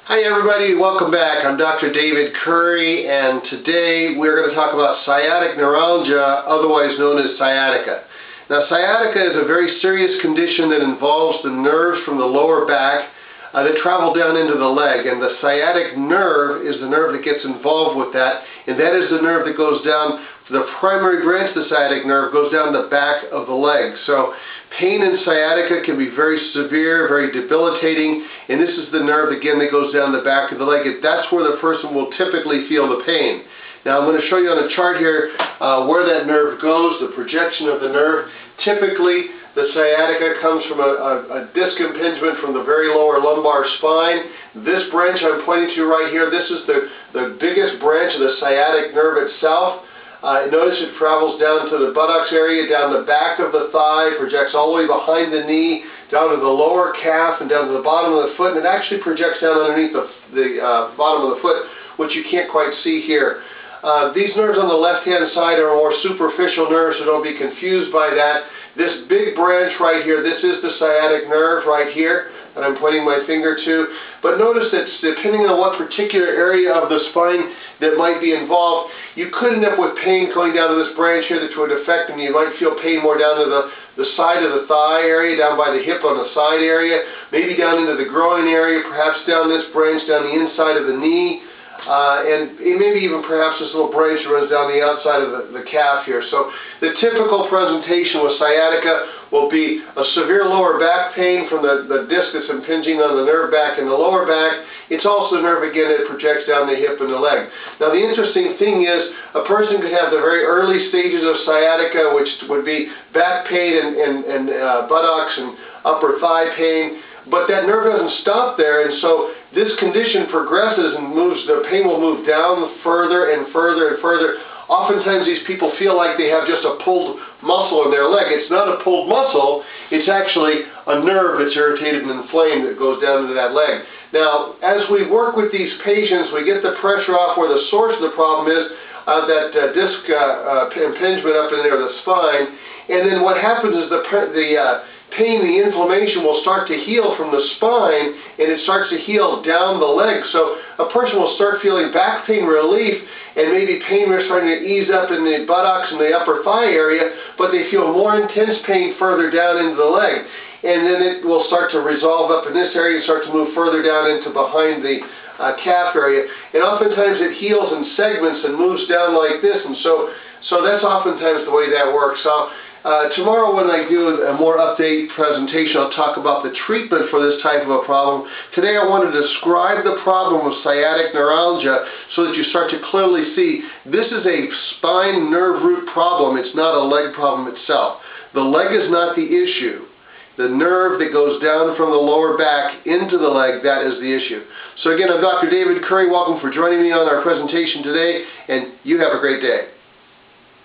Hi everybody, welcome back. I'm Dr. David Curry, and today we're going to talk about sciatic neuralgia, otherwise known as sciatica. Now, sciatica is a very serious condition that involves the nerves from the lower back that travel down into the leg, and the sciatic nerve is the nerve that gets involved with that, and that is the nerve that goes down, the primary branch of the sciatic nerve goes down the back of the leg. So pain in sciatica can be very severe, very debilitating, and this is the nerve again that goes down the back of the leg. That's where the person will typically feel the pain. Now I'm going to show you on a chart here where that nerve goes, the projection of the nerve. Typically the sciatica comes from a disc impingement from the very lower lumbar spine. This branch I'm pointing to right here, this is the biggest branch of the sciatic nerve itself. Notice it travels down to the buttocks area, down the back of the thigh, projects all the way behind the knee, down to the lower calf, and down to the bottom of the foot, and it actually projects down underneath the bottom of the foot, which you can't quite see here. These nerves on the left-hand side are more superficial nerves, so don't be confused by that. This big branch right here, this is the sciatic nerve right here that I'm pointing my finger to. But notice that depending on what particular area of the spine that might be involved, you could end up with pain going down to this branch here that would affect, and you might feel pain more down to the side of the thigh area, down by the hip on the side area, maybe down into the groin area, perhaps down this branch, down the inside of the knee. And maybe even perhaps this little branch that runs down the outside of the calf here. So the typical presentation with sciatica will be a severe lower back pain from the disc that's impinging on the nerve back in the lower back. It's also the nerve again that projects down the hip and the leg. Now the interesting thing is a person could have the very early stages of sciatica, which would be back pain and buttocks and upper thigh pain. But that nerve doesn't stop there, and so this condition progresses and moves, the pain will move down further and further and further. Oftentimes these people feel like they have just a pulled muscle in their leg. It's not a pulled muscle, it's actually a nerve that's irritated and inflamed that goes down into that leg. Now, as we work with these patients, we get the pressure off where the source of the problem is, that disc impingement up in there, the spine, and then what happens is the pain, the inflammation will start to heal from the spine, and it starts to heal down the leg. So a person will start feeling back pain relief, and maybe pain is starting to ease up in the buttocks and the upper thigh area, but they feel more intense pain further down into the leg. And then it will start to resolve up in this area and start to move further down into behind the calf area. And oftentimes it heals in segments and moves down like this, and so that's oftentimes the way that works. So tomorrow when I do a more update presentation, I'll talk about the treatment for this type of a problem. Today I want to describe the problem of sciatic neuralgia so that you start to clearly see this is a spine nerve root problem. It's not a leg problem itself. The leg is not the issue. The nerve that goes down from the lower back into the leg, that is the issue. So again, I'm Dr. David Curry. Welcome for joining me on our presentation today, and you have a great day.